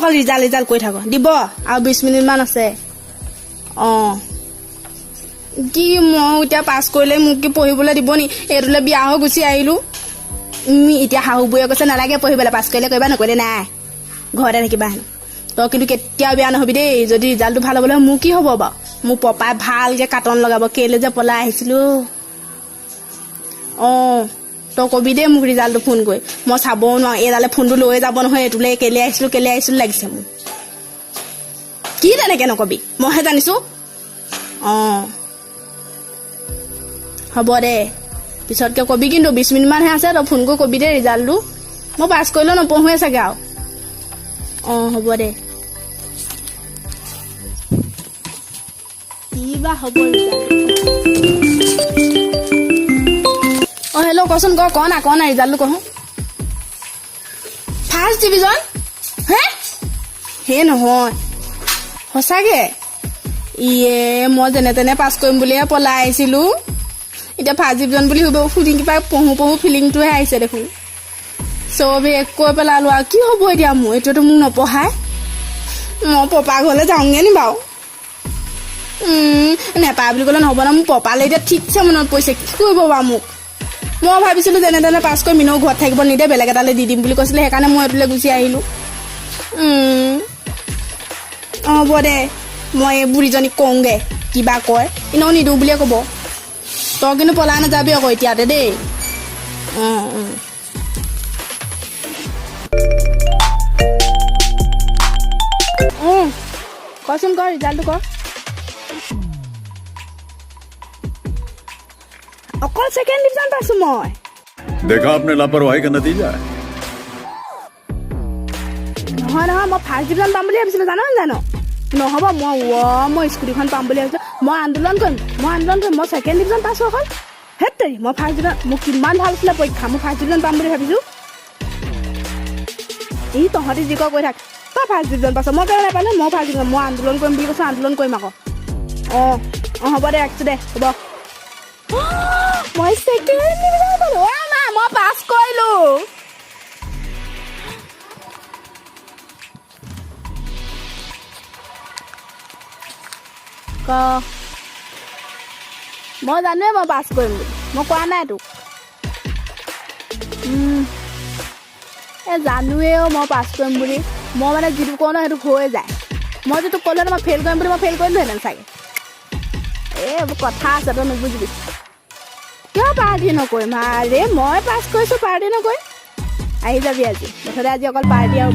অকল ৰিজাল্ট কৈ থাক দিব আৰু 20 মিনিট মান আছে কি মই এতিয়া পাছ কৰিলে মোক কি পঢ়িবলৈ দিব নি এৰুলে বিয়া হৈ গুচি আহিলো এতিয়া হাহু বয়ে কৈছে নালাগে পঢ়িবলৈ পাছ কৰিলে কৰিবা নকৰিলে নাই ঘৰতে থাকিবা তই কিন্তু কেতিয়াও বেয়া নহবি দেই যদি ৰিজাল্টটো ভাল হ'বলৈ মোৰ কি হ'ব বাৰু মোৰ পপাই ভালকে কাটন লগাব কেলে যে পলাই আহিছিলো তই কবি দেই মোক ৰিজাল্টটো ফোন কৰি মই চাবও নোৱাৰো এইডালে ফোনটো লৈ যাব নহয় এইটোলে কেলে আহিছিলো লাগিছে মোক কি তেনেকে নকবি মইহে জানিছো হ'ব দে পিছতকে কবি কিন্তু 20 মিনিট মানহে আছে তই ফোন কৰি কবি দে ৰিজাল্টটো মই পাছ কৰিলেও নপঢ়োৱে চাগে আৰু হ'ব দে কিবা হ'ব হেল্ল' কচোন ক না ৰিজাল্টটো কওঁ ফাৰ্ষ্ট ডিভিজন হে নহয় সঁচাকে মই যেনে তেনে পাছ কৰিম বুলিহে পলাই আহিছিলো এতিয়া ফাৰ্ষ্ট ডিভিজন বুলি সুধি কিবা পঢ়ো ফিলিংটোহে আহিছে দেখোন চবে কৈ পেলালো আৰু কি হ'ব এতিয়া মোৰ এইটোতো মোক নপঢ়াই মই পপা ঘৰলৈ যাওঁগে নি বাৰু নেপায় বুলি ক'লে নহ'ব ন মোৰ পপালে এতিয়া ঠিকছে মনত পৰিছে কি কৰিব বাৰু মোক মই ভাবিছিলো যেনে তেনে পাছ কৰি মিনৌ ঘৰত থাকিব নিদিয়ে বেলেগ এটালৈ দি দিম বুলি কৈছিলে সেইকাৰণে মই এইটোলৈ গুচি আহিলো হ'ব দে মই এই বুঢ়ীজনীক কওঁগে কিবা কয় এনেও নিদিওঁ বুলিয়ে ক'ব তই কিন্তু পলাই নাযাবি আকৌ এতিয়াতে দেই কচোন ক ৰিজাল্টটো ক অকল সেকেন্ড ডিভিজন পাইছো মই देखा आपने लापरवाही का नतीजा है নহয় মই ফাৰ্ষ্ট ডিভিজন পাম বুলি ভাবিছিলো জানো নহ'ব মই স্কুটিখন পাম বুলি ভাবিছো মই আন্দোলন কৰিম মই সেকেন্ড ডিভিজন পাইছো অকল হেতেৰি মই ফাৰ্ষ্ট ডিভিজন মোক কিমান ভাল আছিলে পৰীক্ষা মই ফাৰ্ষ্ট ডিভিজন পাম বুলি ভাবিছো এই তহঁতি যি কৈ থাক তই ফাৰ্ষ্ট ডিভিজন পাইছ মই কেলে নাপালো মই ফাৰ্ষ্ট ডিভিজন মই আন্দোলন কৰিম বুলি কৈছো আন্দোলন কৰিম আকৌ হ'ব দে ৰাখিছো দে হ'ব মই সেকেন্ড ডিভিজন পালো মা মই পাছ কৰিলো মই জানোৱে মই পাছ কৰিম বুলি মই কোৱা নাই তোক জানোৱে মই পাছ কৰিম বুলি মই মানে যিটো কওঁ ন সেইটো হৈ যায় মই যিটো ক'লো মই ফেইল কৰিম বুলি মই ফেইল কৰিলোহেঁতেন চাগে এইবোৰ কথা আছে তই নুবুজিবি কিয় পাৰ্টি নকৰিম আৰে মই পাছ কৰিছোঁ পাৰ্টি নকৰিম আহি যাবি আজি মুঠতে আজি অকল পাৰ্টি আৰু